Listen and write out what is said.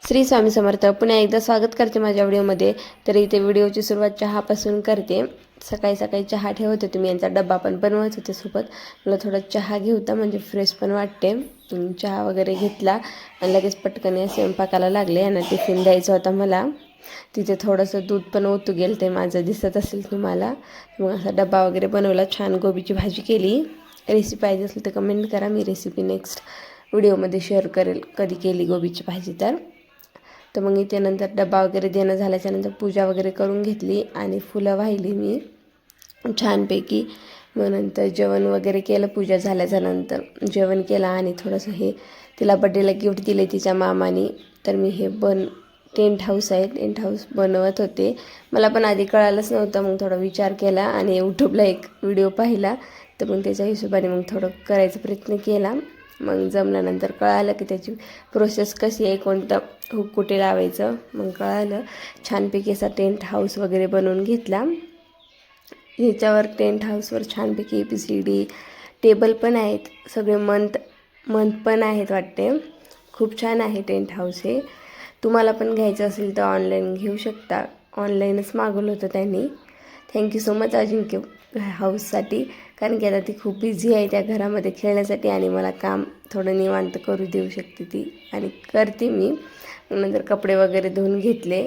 श्री स्वामी समर्थ. पुन्हा एकदा स्वागत करते माझ्या व्हिडिओमध्ये. तर इथे व्हिडिओची सुरुवात चहापासून करते. सकाळी सकाळी चहा ठेवत होते मी, यांचा डब्बा पण बनवत होते सोबत. मला थोडा चहा घेऊता म्हणजे फ्रेश पण वाटते. चहा वगैरे घेतला आणि लगेच पटकन स्वयंपाकाला लागले. यांना टिफिन द्यायचा होता मला. तिथे थोडंसं दूध पण ओतू गेलं, ते माझं दिसत असेल तुम्हाला. मग असा डब्बा वगैरे बनवला. छान गोबीची भाजी केली. रेसिपी पाहिजे असेल तर कमेंट करा, मी रेसिपी नेक्स्ट व्हिडिओमध्ये शेअर करेल कधी केली गोबीची भाजी तर मग इथे नंतर डबा वगैरे देणं झाल्याच्यानंतर पूजा वगैरे करून घेतली आणि फुलं वाहिली मी छानपैकी. मग नंतर जेवण वगैरे केलं. पूजा झाल्याच्यानंतर जेवण केलं आणि थोडंसं तिला बड्डेला गिफ्ट दिले तिच्या मामाने. तर मी टेंट हाऊस आहे, टेंट हाऊस बनवत होते. मला पण आधी कळालंच नव्हतं. मग थोडा विचार केला आणि यूट्यूबला एक व्हिडिओ पाहिला. तर मग त्याच्या हिशोबाने मग थोडं करायचा प्रयत्न केला. मग जमल्यानंतर कळालं की त्याची प्रोसेस कशी आहे, कोणतं हुक कुठे लावायचं. मग कळालं. छानपैकी असा टेंट हाऊस वगैरे बनवून घेतला. ह्याच्यावर टेंट हाऊसवर छानपैकी ABCD टेबल पण आहेत, सगळे मंथ पण आहेत वाटते. खूप छान आहे टेंट हाऊस हे. तुम्हाला पण घ्यायचं असेल तर ऑनलाईन घेऊ शकता. ऑनलाईनच मागवलं होतं त्यांनी. थँक्यू सो मच अजिंक्य हाऊससाठी, कारण की आता ती खूप बिझी आहे त्या घरामध्ये खेळण्यासाठी आणि मला काम थोडं निवांत करू देऊ शकते ती आणि करते मी. नंतर कपडे वगैरे धुवून घेतले